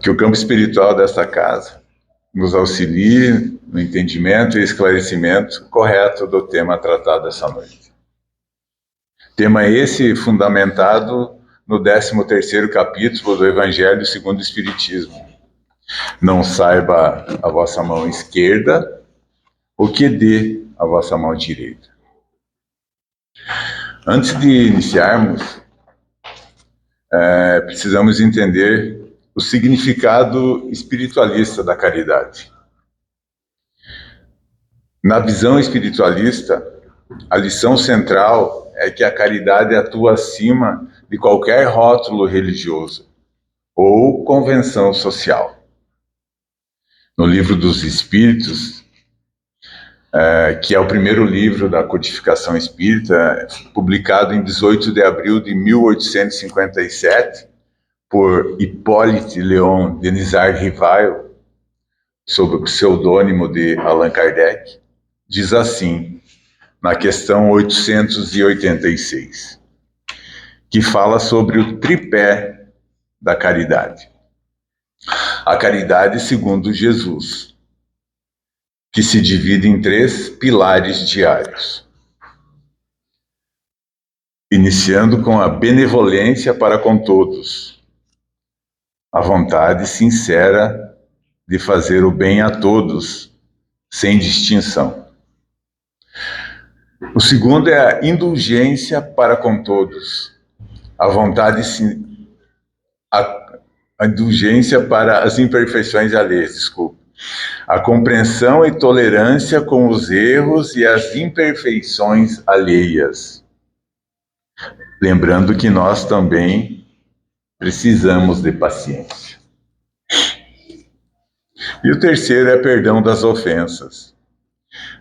Que o campo espiritual desta casa nos auxilie no entendimento e esclarecimento correto do tema tratado essa noite. Tema esse fundamentado no 13º capítulo do Evangelho segundo o Espiritismo. Não saiba a vossa mão esquerda o que dê a vossa mão direita. Antes de iniciarmos, precisamos entender o significado espiritualista da caridade. Na visão espiritualista, a lição central é que a caridade atua acima de qualquer rótulo religioso ou convenção social. No Livro dos Espíritos, que é o primeiro livro da codificação espírita, publicado em 18 de abril de 1857, por Hippolyte Léon Denisard Rivail, sob o pseudônimo de Allan Kardec, diz assim, na questão 886, que fala sobre o tripé da caridade. A caridade segundo Jesus, que se divide em 3 pilares diários. Iniciando com a benevolência para com todos, a vontade sincera de fazer o bem a todos, sem distinção. O segundo é a indulgência para com todos, a indulgência para as imperfeições alheias, a compreensão e tolerância com os erros e as imperfeições alheias. Lembrando que nós também precisamos de paciência. E o terceiro é perdão das ofensas.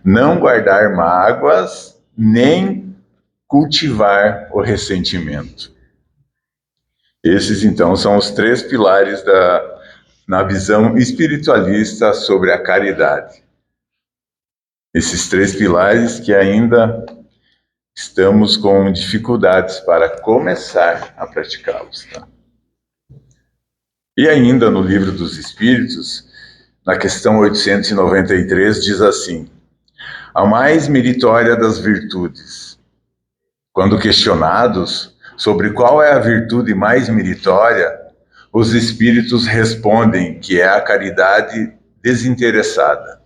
Não guardar mágoas, nem cultivar o ressentimento. Esses, então, são os 3 pilares na visão espiritualista sobre a caridade. Esses 3 pilares que ainda estamos com dificuldades para começar a praticá-los. Tá? E ainda no Livro dos Espíritos, na questão 893, diz assim: a mais meritória das virtudes. Quando questionados sobre qual é a virtude mais meritória, os espíritos respondem que é a caridade desinteressada.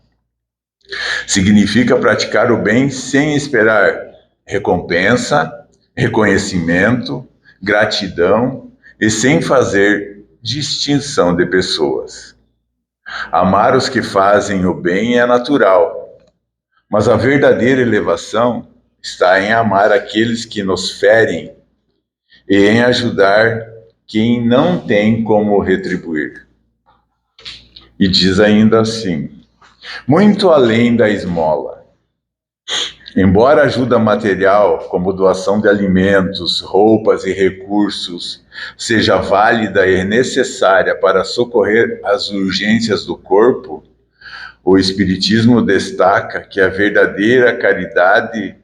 Significa praticar o bem sem esperar recompensa, reconhecimento, gratidão e sem fazer distinção de pessoas. Amar os que fazem o bem é natural, mas a verdadeira elevação está em amar aqueles que nos ferem e em ajudar quem não tem como retribuir. E diz ainda assim, muito além da esmola. Embora a ajuda material, como doação de alimentos, roupas e recursos, seja válida e necessária para socorrer as urgências do corpo, o Espiritismo destaca que a verdadeira caridade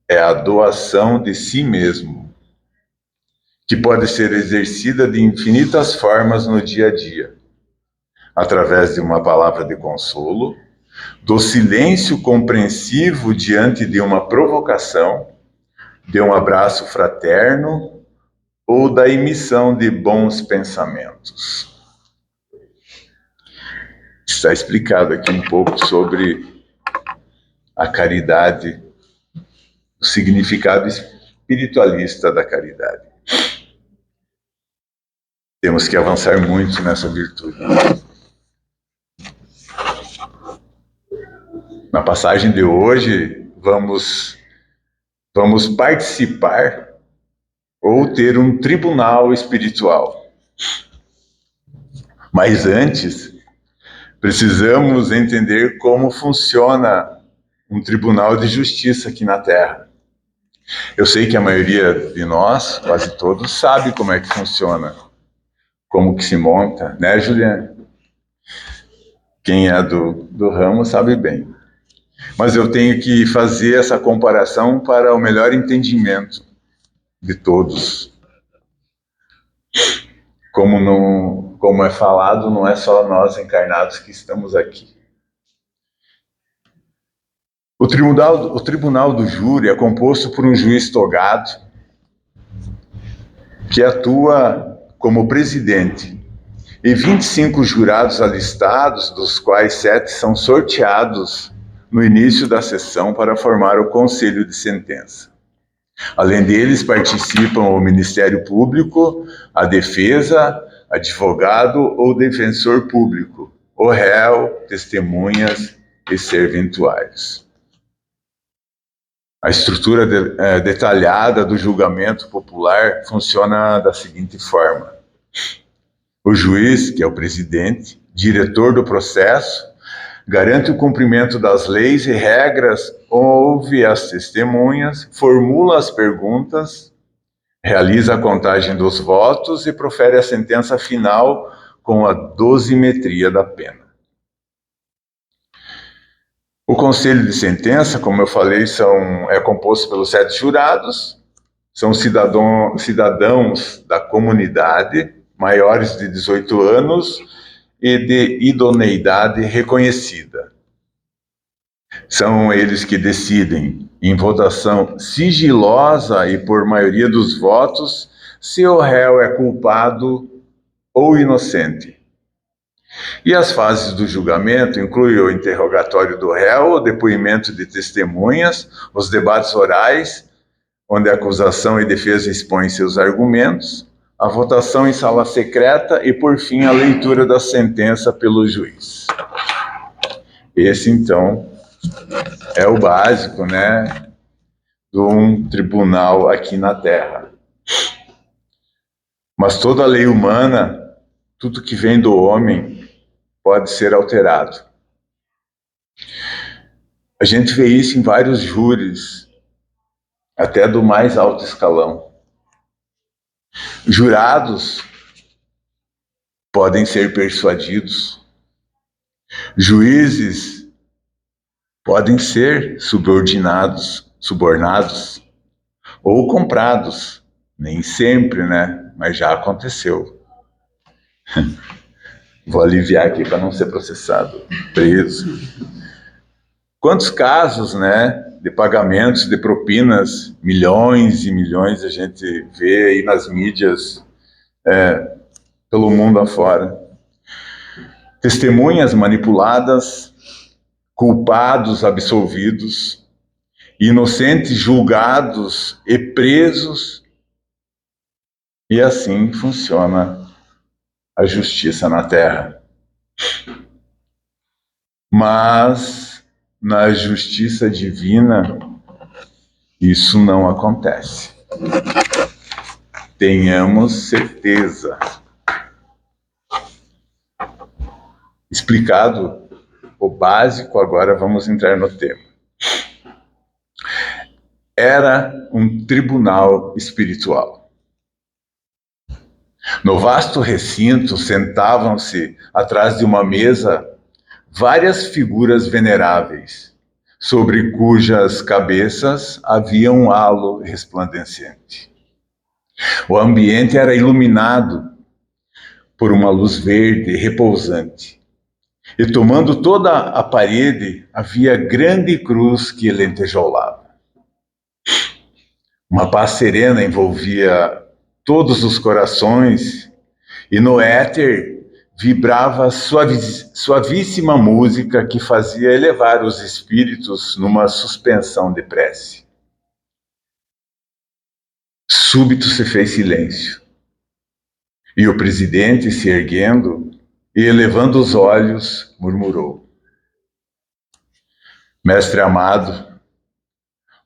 é a doação de si mesmo, que pode ser exercida de infinitas formas no dia a dia, através de uma palavra de consolo, do silêncio compreensivo diante de uma provocação, de um abraço fraterno ou da emissão de bons pensamentos. Está explicado aqui um pouco sobre a caridade, o significado espiritualista da caridade. Temos que avançar muito nessa virtude. Na passagem de hoje, vamos participar ou ter um tribunal espiritual. Mas antes, precisamos entender como funciona um tribunal de justiça aqui na Terra. Eu sei que a maioria de nós, quase todos, sabe como é que funciona, como que se monta, né, Juliane? Quem é do ramo sabe bem. Mas eu tenho que fazer essa comparação para o melhor entendimento de todos. Como como é falado, não é só nós encarnados que estamos aqui. O tribunal do júri é composto por um juiz togado que atua como presidente e 25 jurados alistados, dos quais 7 são sorteados no início da sessão para formar o conselho de sentença. Além deles, participam o Ministério Público, a defesa, advogado ou defensor público, o réu, testemunhas e serventuários. A estrutura detalhada do julgamento popular funciona da seguinte forma: o juiz, que é o presidente, diretor do processo, garante o cumprimento das leis e regras, ouve as testemunhas, formula as perguntas, realiza a contagem dos votos e profere a sentença final com a dosimetria da pena. O conselho de sentença, como eu falei, é composto pelos 7 jurados, são cidadãos da comunidade, maiores de 18 anos e de idoneidade reconhecida. São eles que decidem, em votação sigilosa e por maioria dos votos, se o réu é culpado ou inocente. E as fases do julgamento incluem o interrogatório do réu, o depoimento de testemunhas, os debates orais, onde a acusação e defesa expõem seus argumentos, a votação em sala secreta e, por fim, a leitura da sentença pelo juiz. Esse, então, é o básico, né, de um tribunal aqui na Terra. Mas toda a lei humana, tudo que vem do homem, pode ser alterado. A gente vê isso em vários júris, até do mais alto escalão. Jurados podem ser persuadidos. Juízes podem ser subornados ou comprados. Nem sempre, né? Mas já aconteceu. Vou aliviar aqui para não ser processado, preso. Quantos casos, né, de pagamentos de propinas, milhões e milhões, a gente vê aí nas mídias pelo mundo afora. Testemunhas manipuladas, culpados absolvidos, inocentes julgados e presos, e assim funciona a justiça na Terra. Mas na justiça divina, isso não acontece. Tenhamos certeza. Explicado o básico, agora vamos entrar no tema. Era um tribunal espiritual. No vasto recinto sentavam-se, atrás de uma mesa, várias figuras veneráveis, sobre cujas cabeças havia um halo resplandecente. O ambiente era iluminado por uma luz verde repousante, e tomando toda a parede havia grande cruz que lentejolava. Uma paz serena envolvia todos os corações, e no éter vibrava suavíssima música que fazia elevar os espíritos numa suspensão de prece. Súbito se fez silêncio, e o presidente, se erguendo e elevando os olhos, murmurou: Mestre amado,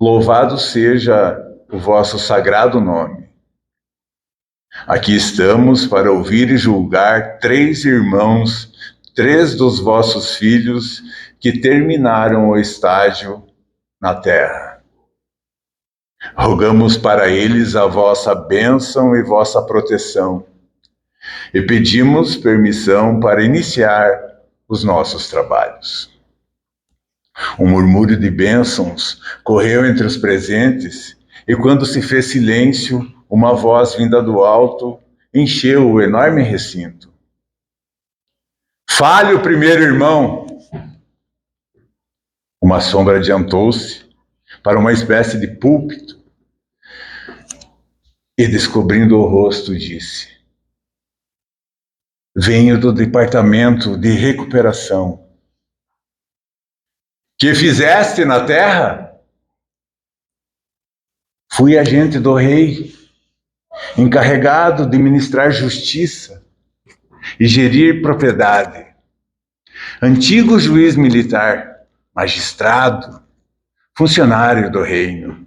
louvado seja o vosso sagrado nome. Aqui estamos para ouvir e julgar 3 irmãos, 3 dos vossos filhos que terminaram o estágio na terra. Rogamos para eles a vossa bênção e vossa proteção e pedimos permissão para iniciar os nossos trabalhos. Um murmúrio de bênçãos correu entre os presentes e quando se fez silêncio, uma voz vinda do alto encheu o enorme recinto. Fale o primeiro irmão. Uma sombra adiantou-se para uma espécie de púlpito e, descobrindo o rosto, disse: venho do departamento de recuperação. Que fizeste na terra? Fui agente do rei, encarregado de ministrar justiça e gerir propriedade. Antigo juiz militar, magistrado, funcionário do reino.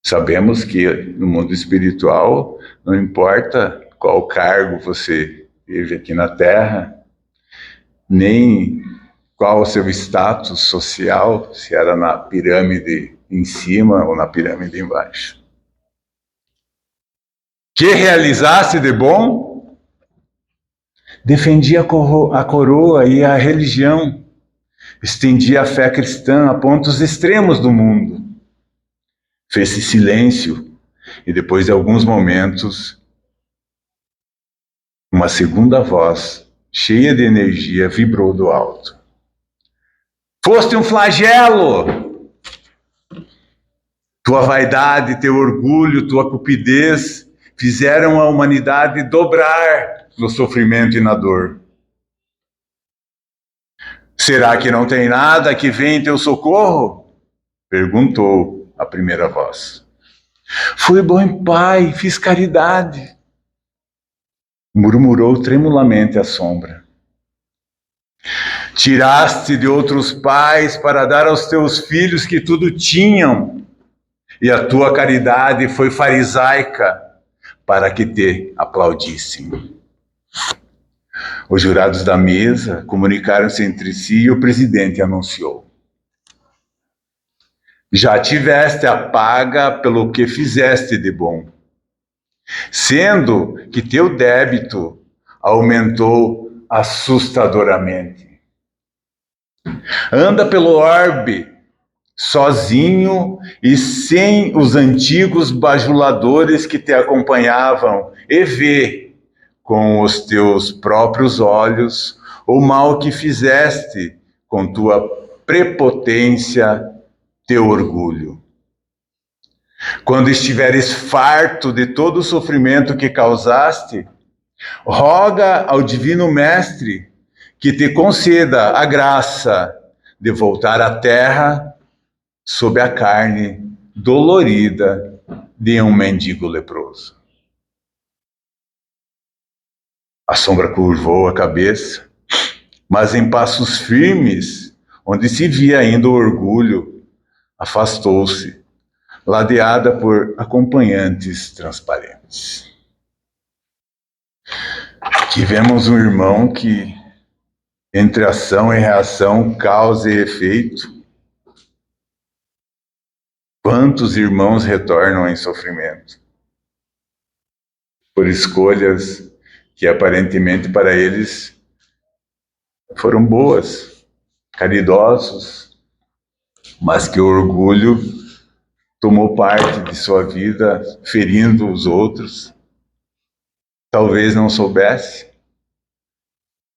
Sabemos que no mundo espiritual, não importa qual cargo você teve aqui na Terra, nem qual o seu status social, se era na pirâmide em cima ou na pirâmide embaixo. Que realizasse de bom? Defendia a coroa e a religião, estendia a fé cristã a pontos extremos do mundo. Fez-se silêncio e, depois de alguns momentos, uma segunda voz, cheia de energia, vibrou do alto. Foste um flagelo! Tua vaidade, teu orgulho, tua cupidez fizeram a humanidade dobrar no sofrimento e na dor. Será que não tem nada que vem em teu socorro? Perguntou a primeira voz. Fui bom pai, fiz caridade. Murmurou tremulamente a sombra. Tiraste de outros pais para dar aos teus filhos que tudo tinham, e a tua caridade foi farisaica para que te aplaudissem. Os jurados da mesa comunicaram-se entre si e o presidente anunciou: já tiveste a paga pelo que fizeste de bom, sendo que teu débito aumentou assustadoramente. Anda pelo orbe, sozinho e sem os antigos bajuladores que te acompanhavam, e vê com os teus próprios olhos o mal que fizeste com tua prepotência, teu orgulho. Quando estiveres farto de todo o sofrimento que causaste, roga ao Divino Mestre que te conceda a graça de voltar à terra sob a carne dolorida de um mendigo leproso. A sombra curvou a cabeça, mas em passos firmes, onde se via ainda o orgulho, afastou-se, ladeada por acompanhantes transparentes. Aqui vemos um irmão que, entre ação e reação, causa e efeito. Quantos irmãos retornam em sofrimento? Por escolhas que aparentemente para eles foram boas, caridosos, mas que o orgulho tomou parte de sua vida, ferindo os outros. Talvez não soubesse,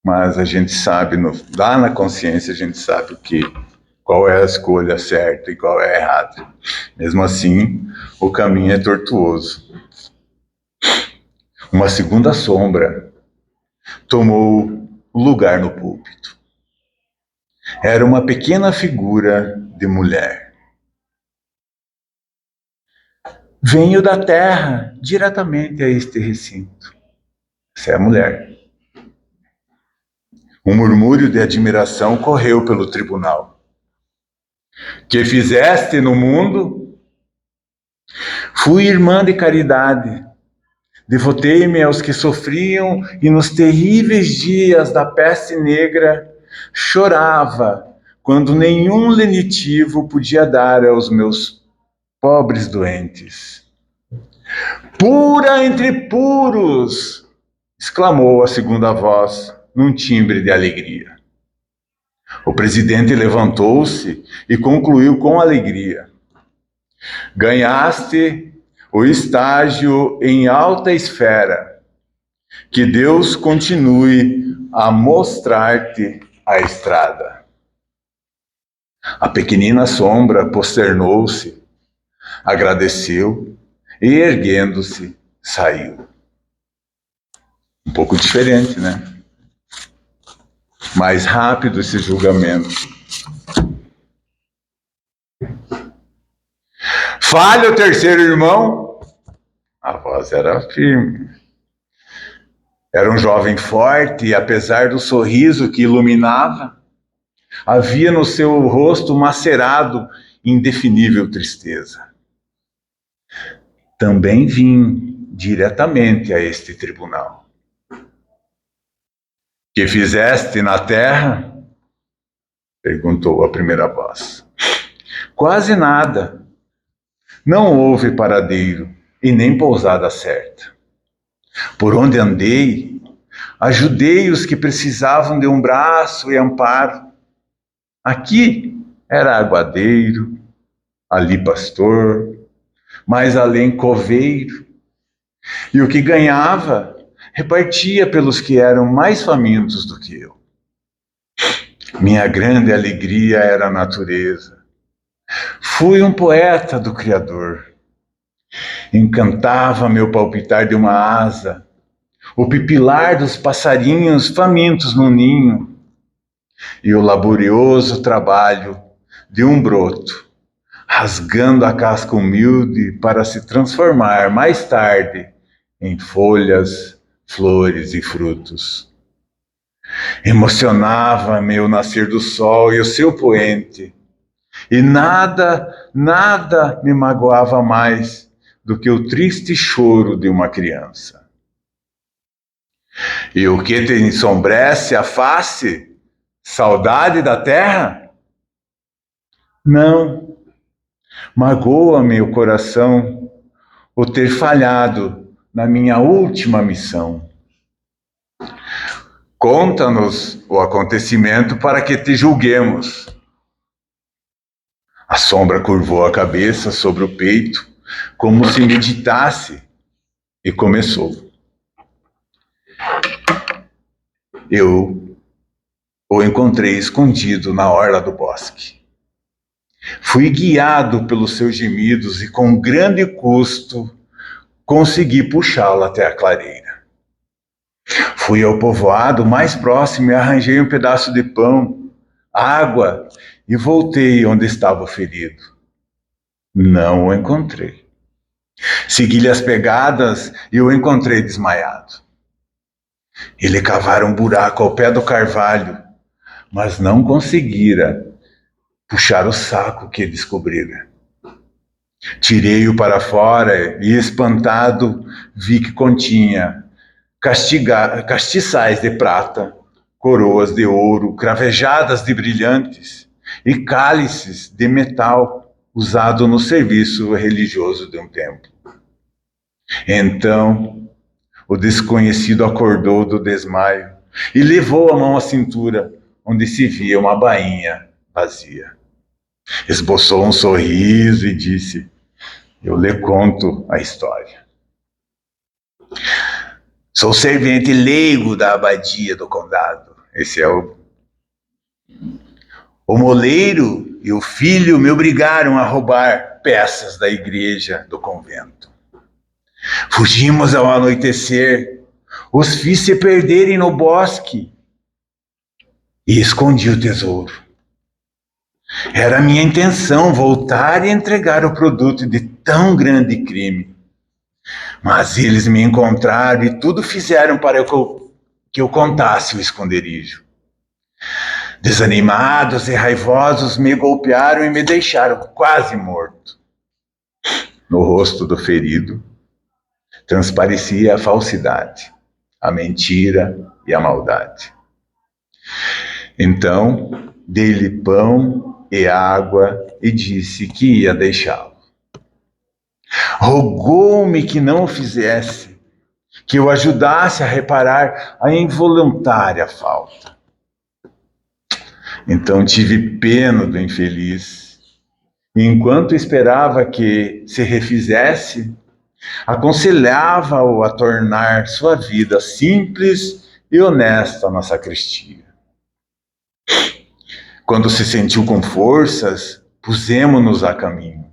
mas a gente sabe, lá na consciência a gente sabe qual é a escolha certa e qual é a errada. Mesmo assim, o caminho é tortuoso. Uma segunda sombra tomou lugar no púlpito. Era uma pequena figura de mulher. Venho da terra diretamente a este recinto. Essa é a mulher. Um murmúrio de admiração correu pelo tribunal. Que fizeste no mundo? Fui irmã de caridade. Devotei-me aos que sofriam e nos terríveis dias da peste negra chorava quando nenhum lenitivo podia dar aos meus pobres doentes. Pura entre puros! Exclamou a segunda voz, num timbre de alegria. O presidente levantou-se e concluiu com alegria. Ganhaste o estágio em alta esfera. Que Deus continue a mostrar-te a estrada. A pequenina sombra posternou-se, agradeceu e, erguendo-se, saiu. Um pouco diferente, né? Mais rápido esse julgamento. Falha o terceiro irmão. A voz era firme. Era um jovem forte e, apesar do sorriso que iluminava, havia no seu rosto macerado indefinível tristeza. Também vim diretamente a este tribunal. Que fizeste na terra? Perguntou a primeira voz. Quase nada. Não houve paradeiro e nem pousada certa. Por onde andei, ajudei os que precisavam de um braço e amparo. Aqui era aguadeiro, ali pastor, mais além coveiro. E o que ganhava, repartia pelos que eram mais famintos do que eu. Minha grande alegria era a natureza. Fui um poeta do Criador. Encantava meu palpitar de uma asa, o pipilar dos passarinhos famintos no ninho, e o laborioso trabalho de um broto, rasgando a casca humilde para se transformar mais tarde em folhas, flores e frutos. Emocionava-me o nascer do sol e o seu poente, e nada me magoava mais do que o triste choro de uma criança. E o que te ensombrece a face? Saudade da terra? Não. Magoa-me o coração o ter falhado na minha última missão. Conta-nos o acontecimento para que te julguemos. A sombra curvou a cabeça sobre o peito, como se meditasse, e começou. Eu o encontrei escondido na orla do bosque. Fui guiado pelos seus gemidos e, com grande custo, consegui puxá-lo até a clareira. Fui ao povoado mais próximo e arranjei um pedaço de pão, água, e voltei onde estava o ferido. Não o encontrei. Segui-lhe as pegadas e o encontrei desmaiado. Ele cavara um buraco ao pé do carvalho, mas não conseguira puxar o saco que descobrira. Tirei-o para fora e, espantado, vi que continha castiçais de prata, coroas de ouro cravejadas de brilhantes e cálices de metal usado no serviço religioso de um templo. Então, o desconhecido acordou do desmaio e levou a mão à cintura, onde se via uma bainha vazia. Esboçou um sorriso e disse: eu lhe conto a história. Sou servente leigo da abadia do condado. Esse é o moleiro e o filho me obrigaram a roubar peças da igreja do convento. Fugimos ao anoitecer, os fiz se perderem no bosque e escondi o tesouro. Era minha intenção voltar e entregar o produto de tão grande crime. Mas eles me encontraram e tudo fizeram para que eu contasse o esconderijo. Desanimados e raivosos, me golpearam e me deixaram quase morto. No rosto do ferido transparecia a falsidade, a mentira e a maldade. Então, dei-lhe pão e água e disse que ia deixá-lo. Rogou-me que não o fizesse, que eu ajudasse a reparar a involuntária falta. Então tive pena do infeliz. E enquanto esperava que se refizesse, Aconselhava-o a tornar sua vida simples e honesta na sacristia. Quando se sentiu com forças, pusemo-nos a caminho.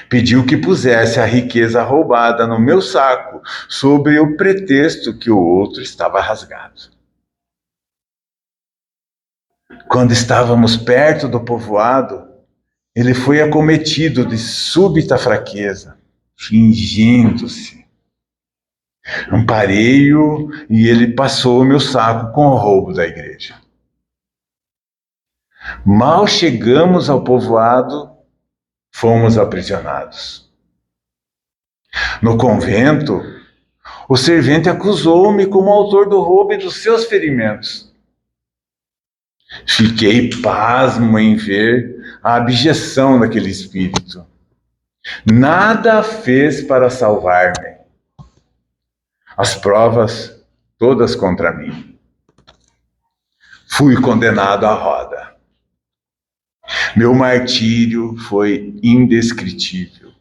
Pediu que pusesse a riqueza roubada no meu saco, sob o pretexto que o outro estava rasgado. Quando estávamos perto do povoado, ele foi acometido de súbita fraqueza, fingindo-se. Amparei-o e ele passou o meu saco com o roubo da igreja. Mal chegamos ao povoado, fomos aprisionados. No convento, o servente acusou-me como autor do roubo e dos seus ferimentos. Fiquei pasmo em ver a abjeção daquele espírito. Nada fez para salvar-me. As provas todas contra mim. Fui condenado à roda. Meu martírio foi indescritível.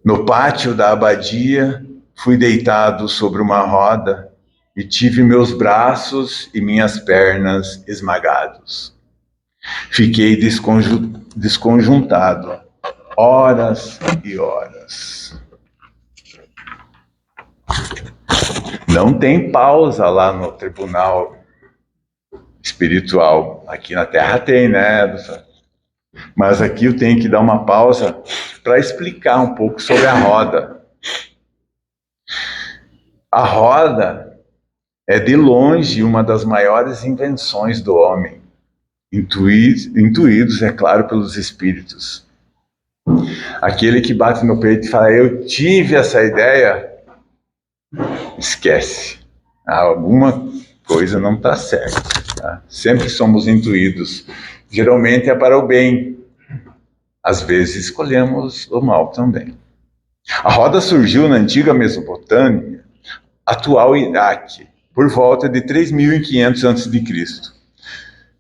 No pátio da abadia, fui deitado sobre uma roda e tive meus braços e minhas pernas esmagados. Fiquei desconjuntado, horas e horas. Não tem pausa lá no tribunal espiritual. Aqui na Terra tem, né? Mas aqui eu tenho que dar uma pausa para explicar um pouco sobre a roda. A roda é de longe uma das maiores invenções do homem, intuídos, é claro, pelos espíritos. Aquele que bate no peito e fala, eu tive essa ideia, esquece. Alguma coisa não está certa. Tá? Sempre somos intuídos. Geralmente é para o bem. Às vezes escolhemos o mal também. A roda surgiu na antiga Mesopotâmia, atual Iraque, por volta de 3.500 a.C.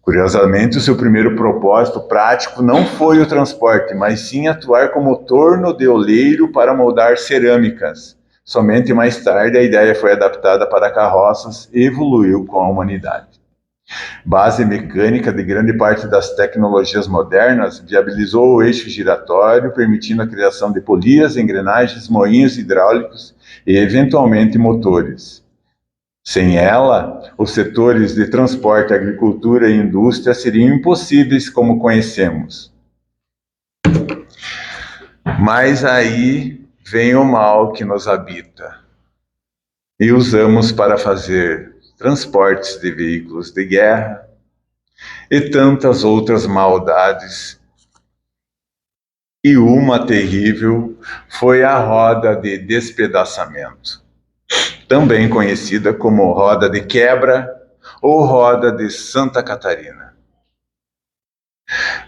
Curiosamente, o seu primeiro propósito prático não foi o transporte, mas sim atuar como torno de oleiro para moldar cerâmicas. Somente mais tarde a ideia foi adaptada para carroças e evoluiu com a humanidade. Base mecânica de grande parte das tecnologias modernas, viabilizou o eixo giratório, permitindo a criação de polias, engrenagens, moinhos hidráulicos e, eventualmente, motores. Sem ela, os setores de transporte, agricultura e indústria seriam impossíveis como conhecemos. Mas aí vem o mal que nos habita e usamos para fazer transportes de veículos de guerra e tantas outras maldades. E uma terrível foi a roda de despedaçamento, também conhecida como roda de quebra ou roda de Santa Catarina.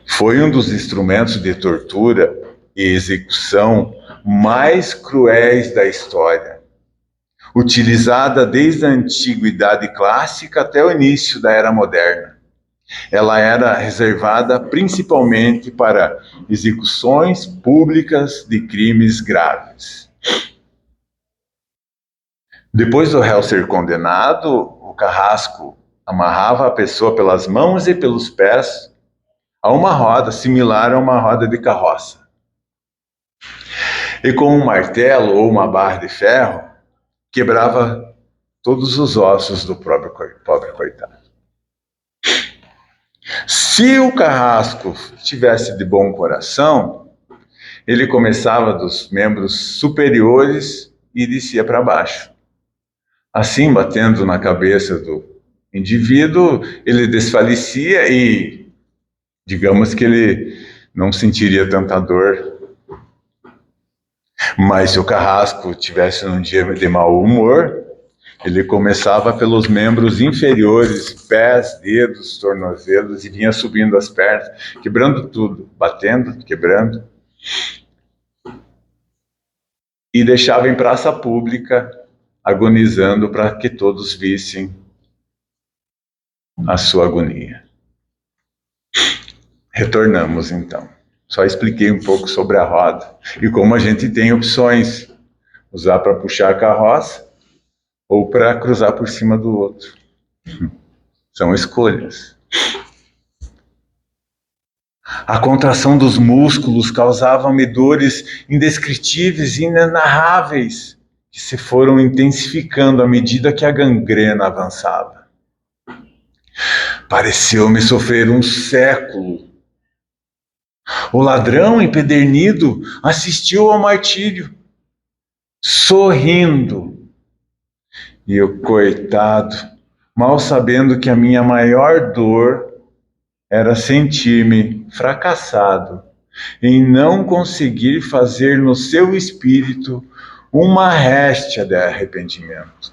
Foi um dos instrumentos de tortura e execução mais cruéis da história, utilizada desde a antiguidade clássica até o início da Era Moderna. Ela era reservada principalmente para execuções públicas de crimes graves. Depois do réu ser condenado, o carrasco amarrava a pessoa pelas mãos e pelos pés a uma roda similar a uma roda de carroça. E com um martelo ou uma barra de ferro, quebrava todos os ossos do pobre coitado. Se o carrasco tivesse de bom coração, ele começava dos membros superiores e descia para baixo. Assim, batendo na cabeça do indivíduo, ele desfalecia e, digamos que ele não sentiria tanta dor. Mas se o carrasco tivesse num dia de mau humor, ele começava pelos membros inferiores, pés, dedos, tornozelos, e vinha subindo as pernas, quebrando tudo, batendo, quebrando. E deixava em praça pública, agonizando para que todos vissem a sua agonia. Retornamos então. Só expliquei um pouco sobre a roda e como a gente tem opções, usar para puxar a carroça ou para cruzar por cima do outro. São escolhas. A contração dos músculos causava-me dores indescritíveis e inenarráveis, que se foram intensificando à medida que a gangrena avançava. Pareceu-me sofrer um século. O ladrão empedernido assistiu ao martírio, sorrindo. E eu, coitado, mal sabendo que a minha maior dor era sentir-me fracassado em não conseguir fazer no seu espírito uma réstia de arrependimento.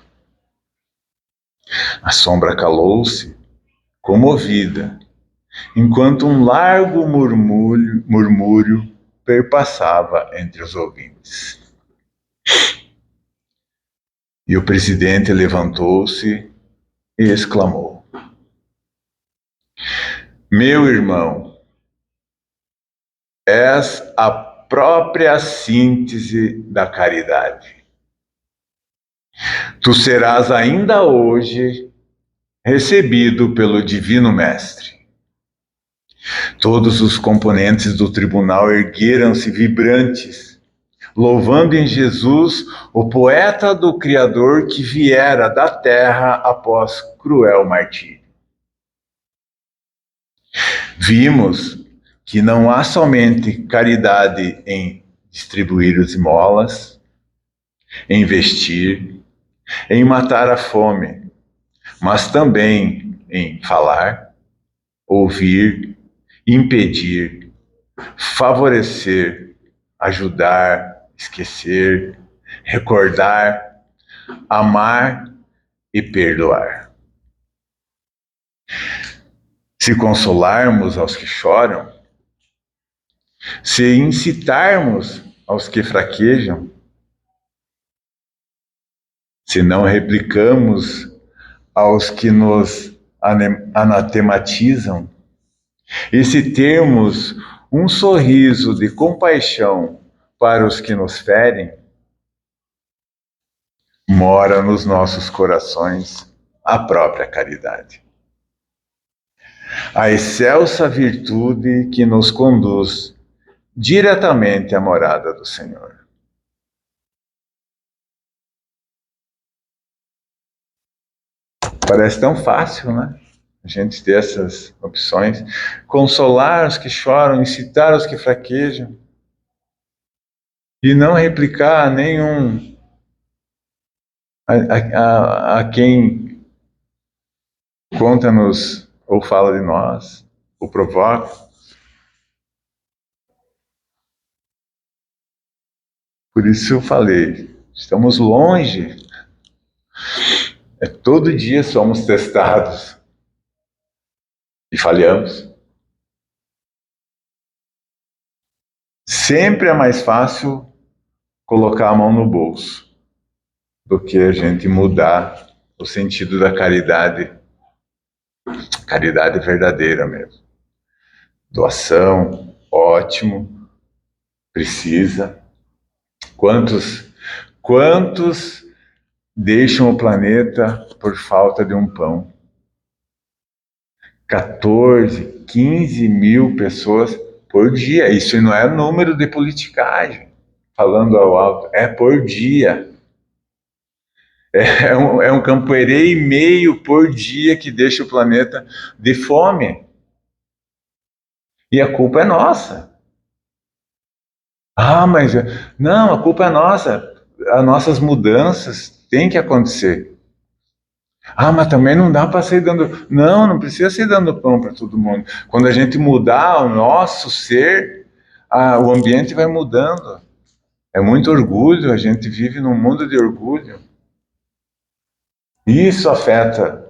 A sombra calou-se, comovida, enquanto um largo murmúrio perpassava entre os ouvintes. E o presidente levantou-se e exclamou: Meu irmão, és a própria síntese da caridade. Tu serás ainda hoje recebido pelo Divino Mestre. Todos os componentes do tribunal ergueram-se vibrantes, louvando em Jesus o poeta do Criador que viera da terra após cruel martírio. Vimos que não há somente caridade em distribuir as esmolas, em vestir, em matar a fome, mas também em falar, ouvir, impedir, favorecer, ajudar, esquecer, recordar, amar e perdoar. Se consolarmos aos que choram, se incitarmos aos que fraquejam, se não replicamos aos que nos anatematizam, e se termos um sorriso de compaixão para os que nos ferem, mora nos nossos corações a própria caridade. A excelsa virtude que nos conduz diretamente à morada do Senhor. Parece tão fácil, né? A gente ter essas opções. Consolar os que choram, incitar os que fraquejam. E não replicar nenhum a quem conta-nos ou fala de nós, ou provoca. Por isso eu falei, estamos longe. Todo dia somos testados e falhamos. Sempre é mais fácil colocar a mão no bolso do que a gente mudar o sentido da caridade verdadeira mesmo. Doação, ótimo, precisa. Quantos deixam o planeta por falta de um pão? 14, 15 mil pessoas por dia. Isso não é número de politicagem, falando ao alto, é por dia. É um campoerê e meio por dia que deixa o planeta de fome. E a culpa é nossa. Mas não, a culpa é nossa. As nossas mudanças têm que acontecer. Mas também não dá para sair dando... Não precisa sair dando pão para todo mundo. Quando a gente mudar o nosso ser, o ambiente vai mudando. É muito orgulho, a gente vive num mundo de orgulho. Isso afeta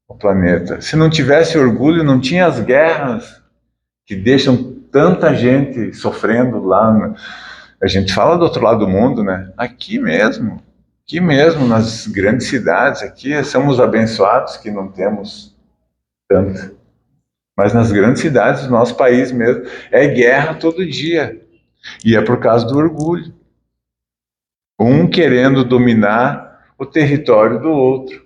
o planeta. Se não tivesse orgulho, não tinha as guerras que deixam tanta gente sofrendo lá. A gente fala do outro lado do mundo, né? Aqui mesmo, nas grandes cidades, aqui somos abençoados que não temos tanto. Mas nas grandes cidades do nosso país mesmo, é guerra todo dia. E é por causa do orgulho. Um querendo dominar o território do outro.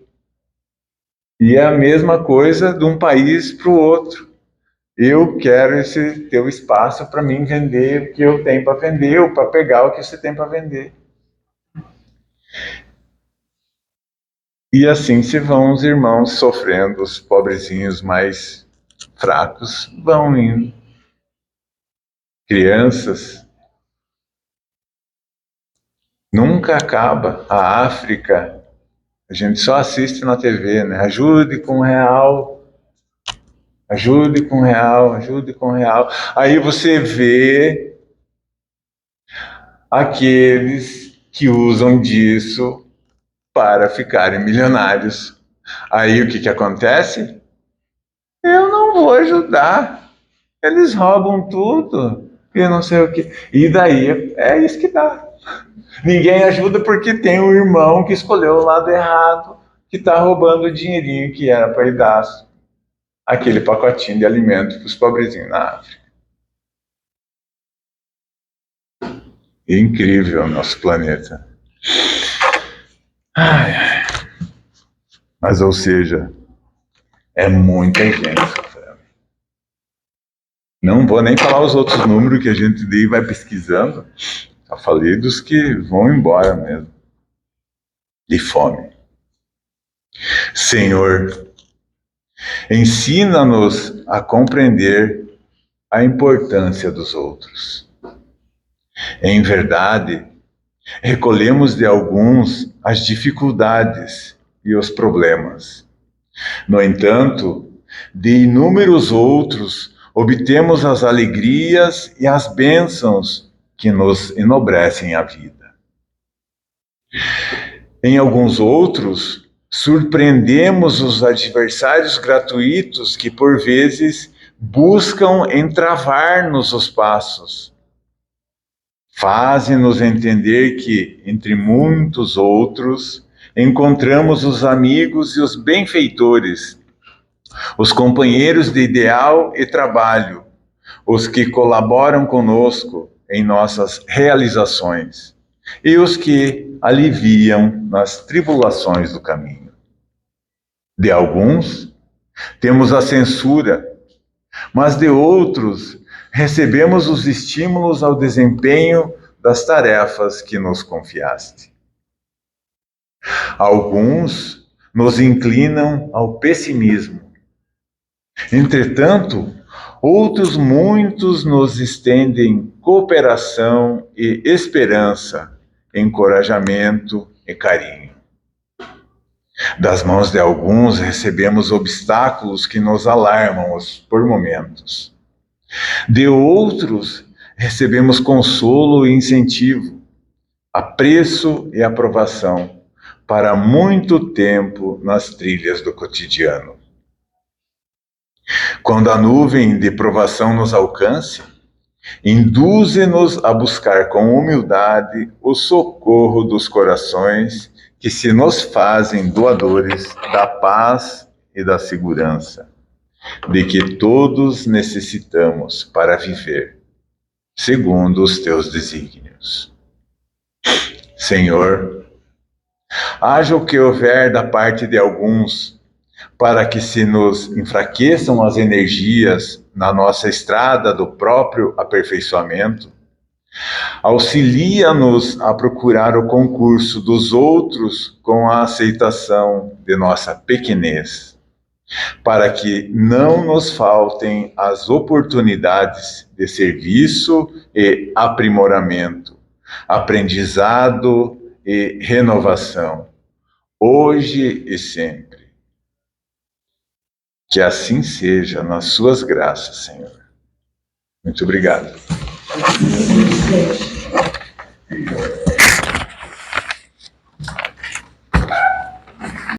E é a mesma coisa de um país para o outro. Eu quero esse teu espaço para mim vender o que eu tenho para vender, ou para pegar o que você tem para vender. E assim se vão os irmãos sofrendo, os pobrezinhos mais fracos vão indo. Crianças. Nunca acaba. A África, a gente só assiste na TV, né? Ajude com R$1, ajude com R$1, ajude com R$1. Aí você vê aqueles que usam disso para ficarem milionários. Aí o que acontece? Eu não vou ajudar. Eles roubam tudo e não sei o que. E daí é isso que dá. Ninguém ajuda porque tem um irmão que escolheu o lado errado, que está roubando o dinheirinho que era para ir dar aquele pacotinho de alimento para os pobrezinhos na África. É incrível o nosso planeta. Ai, ai. Mas, ou seja, é muita gente sofrendo. Não vou nem falar os outros números que a gente daí vai pesquisando. Já falei dos que vão embora mesmo. De fome. Senhor, ensina-nos a compreender a importância dos outros. Em verdade, recolhemos de alguns as dificuldades e os problemas. No entanto, de inúmeros outros, obtemos as alegrias e as bênçãos que nos enobrecem a vida. Em alguns outros, surpreendemos os adversários gratuitos que, por vezes, buscam entravar-nos os passos. Faze-nos entender que, entre muitos outros, encontramos os amigos e os benfeitores, os companheiros de ideal e trabalho, os que colaboram conosco em nossas realizações e os que aliviam nas tribulações do caminho. De alguns, temos a censura, mas de outros, recebemos os estímulos ao desempenho das tarefas que nos confiaste. Alguns nos inclinam ao pessimismo. Entretanto, outros muitos nos estendem cooperação e esperança, encorajamento e carinho. Das mãos de alguns recebemos obstáculos que nos alarmam por momentos. De outros, recebemos consolo e incentivo, apreço e aprovação para muito tempo nas trilhas do cotidiano. Quando a nuvem de provação nos alcance, induze-nos a buscar com humildade o socorro dos corações que se nos fazem doadores da paz e da segurança, de que todos necessitamos para viver, segundo os teus desígnios. Senhor, haja o que houver da parte de alguns, para que se nos enfraqueçam as energias na nossa estrada do próprio aperfeiçoamento, auxilia-nos a procurar o concurso dos outros com a aceitação de nossa pequenez, para que não nos faltem as oportunidades de serviço e aprimoramento, aprendizado e renovação, hoje e sempre. Que assim seja nas suas graças, Senhor. Muito obrigado.